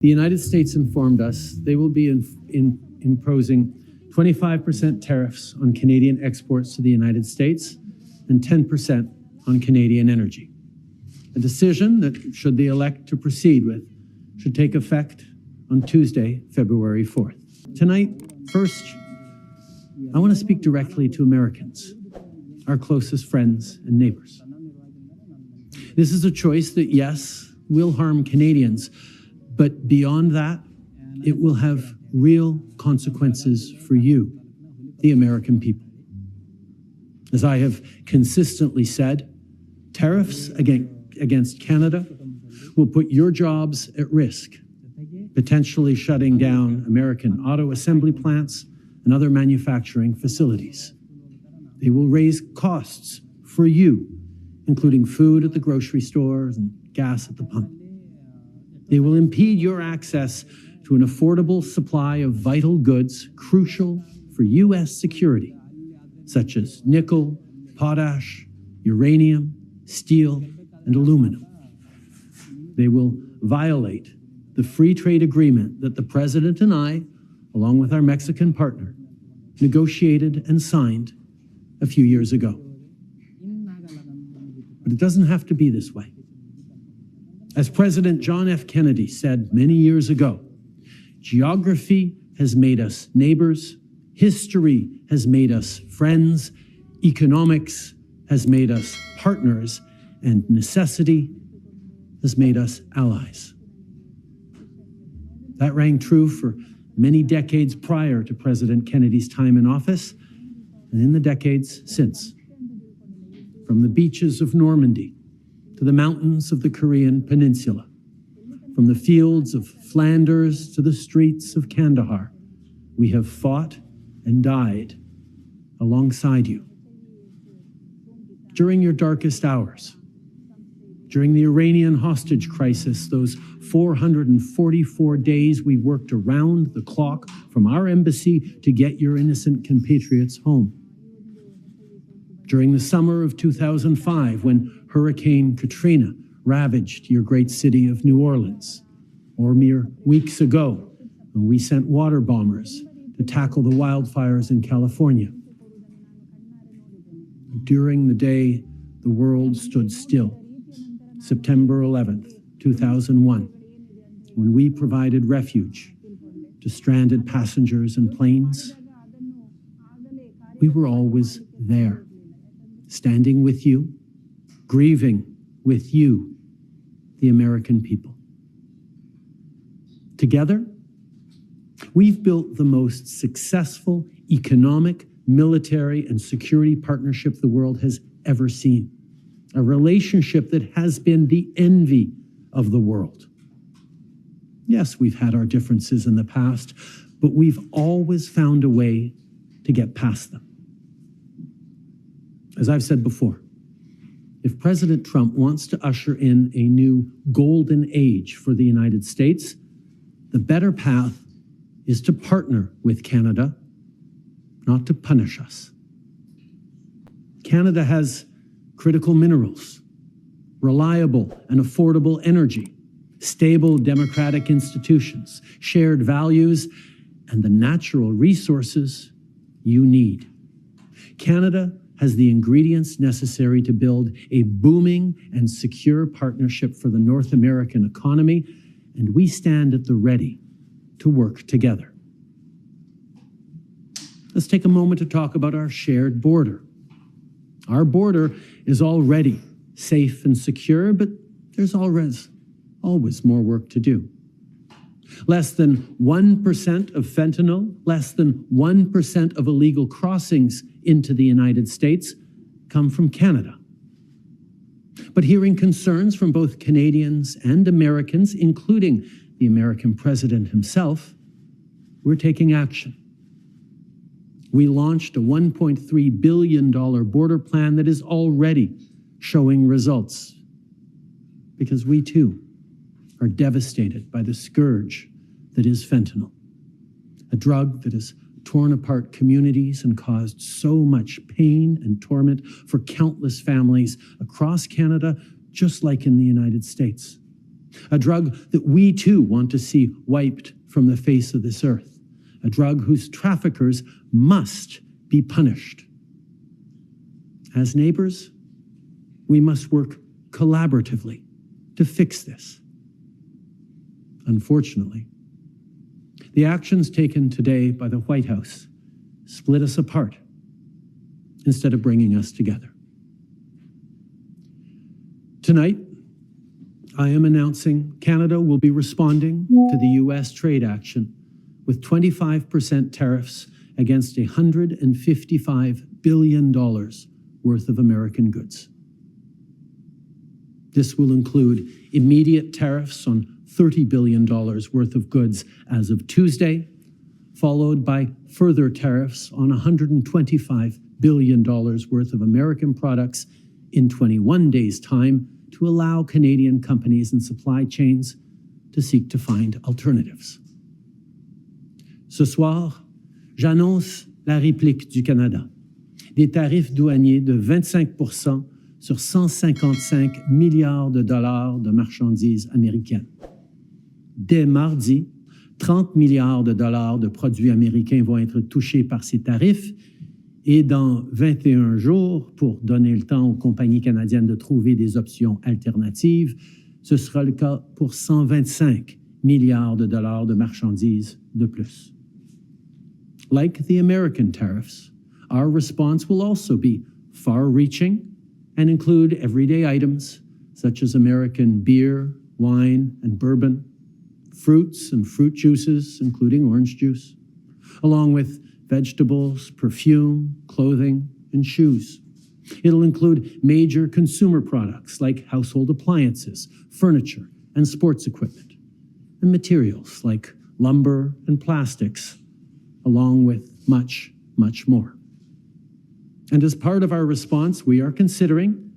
The United States informed us they will be imposing 25% tariffs on Canadian exports to the United States and 10% on Canadian energy. A decision that, should they elect to proceed with, should take effect on Tuesday, February 4th. Tonight, first, I want to speak directly to Americans, our closest friends and neighbors. This is a choice that, yes, will harm Canadians, but beyond that, it will have real consequences for you, the American people. As I have consistently said, tariffs against Canada will put your jobs at risk, potentially shutting down American auto assembly plants and other manufacturing facilities. They will raise costs for you, including food at the grocery stores and gas at the pump. They will impede your access to an affordable supply of vital goods crucial for U.S. security, such as nickel, potash, uranium, steel, and aluminum. They will violate the free trade agreement that the President and I, along with our Mexican partner, negotiated and signed a few years ago. But it doesn't have to be this way. As President John F. Kennedy said many years ago, geography has made us neighbors, history has made us friends, economics has made us partners, and necessity has made us allies. That rang true for many decades prior to President Kennedy's time in office and in the decades since. From the beaches of Normandy to the mountains of the Korean Peninsula, from the fields of Flanders to the streets of Kandahar, we have fought and died alongside you. During your darkest hours, during the Iranian hostage crisis, those 444 days we worked around the clock from our embassy to get your innocent compatriots home. During the summer of 2005, when Hurricane Katrina ravaged your great city of New Orleans, or mere weeks ago, when we sent water bombers to tackle the wildfires in California. During the day the world stood still, September 11th, 2001, when we provided refuge to stranded passengers and planes, we were always there, standing with you, grieving with you, the American people. Together, we've built the most successful economic, military, and security partnership the world has ever seen. A relationship that has been the envy of the world. Yes, we've had our differences in the past, but we've always found a way to get past them. As I've said before, if President Trump wants to usher in a new golden age for the United States, the better path is to partner with Canada, not to punish us. Canada has critical minerals, reliable and affordable energy, stable democratic institutions, shared values, and the natural resources you need. Canada has the ingredients necessary to build a booming and secure partnership for the North American economy, and we stand at the ready to work together. Let's take a moment to talk about our shared border. Our border is already safe and secure, but there's always more work to do. Less than 1% of fentanyl, less than 1% of illegal crossings into the United States come from Canada. But hearing concerns from both Canadians and Americans, including the American president himself, we're taking action. We launched a $1.3 billion border plan that is already showing results, because we too are devastated by the scourge that is fentanyl, a drug that has torn apart communities and caused so much pain and torment for countless families across Canada, just like in the United States. A drug that we too want to see wiped from the face of this earth. A drug whose traffickers must be punished. As neighbors, we must work collaboratively to fix this. Unfortunately, the actions taken today by the White House split us apart instead of bringing us together. Tonight, I am announcing Canada will be responding to the U.S. trade action with 25% tariffs against $155 billion worth of American goods. This will include immediate tariffs on $30 billion worth of goods as of Tuesday, followed by further tariffs on $125 billion worth of American products in 21 days' time to allow Canadian companies and supply chains to seek to find alternatives. Ce soir, j'annonce la réplique du Canada. Des tarifs douaniers de 25% sur 155 milliards de dollars de marchandises américaines. Dès mardi, 30 milliards de dollars de produits américains vont être touchés par ces tarifs et dans 21 jours, pour donner le temps aux compagnies canadiennes de trouver des options alternatives, ce sera le cas pour 125 milliards de dollars de marchandises de plus. Like the American tariffs, our response will also be far-reaching and include everyday items such as American beer, wine, and bourbon, fruits and fruit juices, including orange juice, along with vegetables, perfume, clothing, and shoes. It'll include major consumer products like household appliances, furniture, and sports equipment, and materials like lumber and plastics, along with much, much more. And as part of our response, we are considering,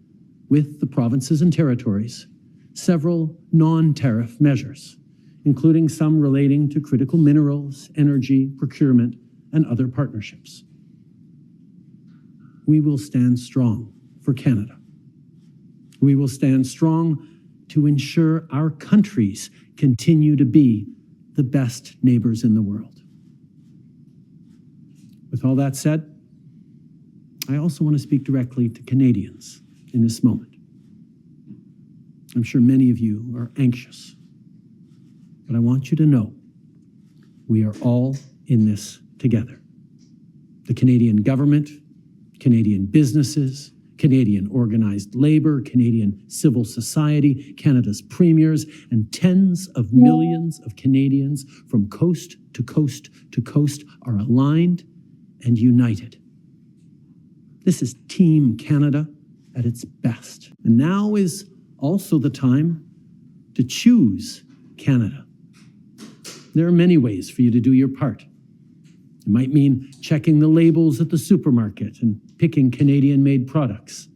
with the provinces and territories, several non-tariff measures, including some relating to critical minerals, energy, procurement, and other partnerships. We will stand strong for Canada. We will stand strong to ensure our countries continue to be the best neighbors in the world. With all that said, I also want to speak directly to Canadians in this moment. I'm sure many of you are anxious, but I want you to know we are all in this together. The Canadian government, Canadian businesses, Canadian organized labor, Canadian civil society, Canada's premiers, and tens of millions of Canadians from coast to coast to coast are aligned and united. This is Team Canada at its best. And now is also the time to choose Canada. There are many ways for you to do your part. It might mean checking the labels at the supermarket and picking Canadian-made products.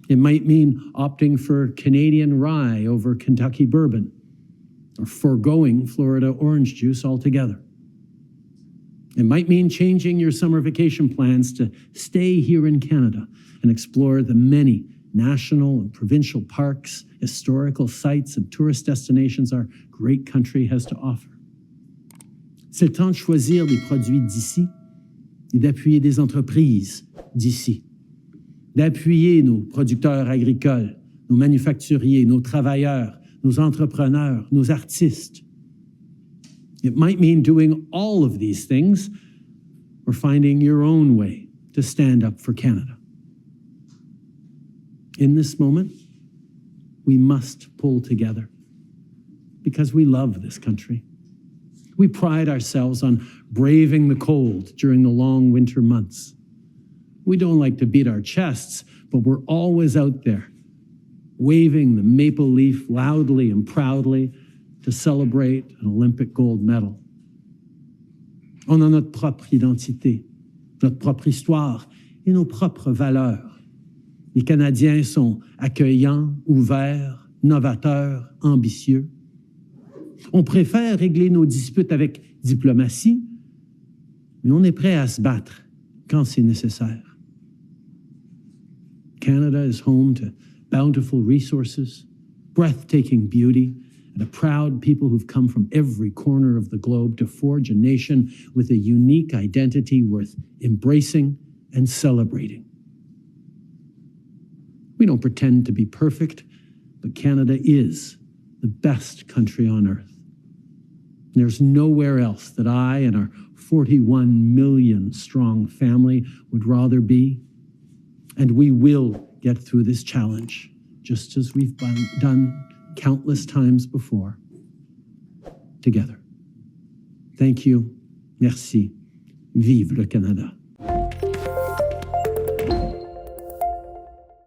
It might mean opting for Canadian rye over Kentucky bourbon, or foregoing Florida orange juice altogether. It might mean changing your summer vacation plans to stay here in Canada and explore the many national and provincial parks, historical sites, and tourist destinations our great country has to offer. C'est le temps de choisir des produits d'ici et d'appuyer des entreprises d'ici. D'appuyer nos producteurs agricoles, nos manufacturiers, nos travailleurs, nos entrepreneurs, nos artistes. It might mean doing all of these things or finding your own way to stand up for Canada. In this moment, we must pull together because we love this country. We pride ourselves on braving the cold during the long winter months. We don't like to beat our chests, but we're always out there, waving the maple leaf loudly and proudly to celebrate an Olympic gold medal. On a notre propre identité, notre propre histoire et nos propres valeurs. Les Canadiens sont accueillants, ouverts, novateurs, ambitieux. On préfère régler nos disputes avec diplomatie, mais on est prêt à se battre quand c'est nécessaire. Canada is home to bountiful resources, breathtaking beauty, and a proud people who've come from every corner of the globe to forge a nation with a unique identity worth embracing and celebrating. We don't pretend to be perfect, but Canada is the best country on earth. There's nowhere else that I and our 41 million strong family would rather be. And we will get through this challenge, just as we've done countless times before, together. Thank you. Merci. Vive le Canada.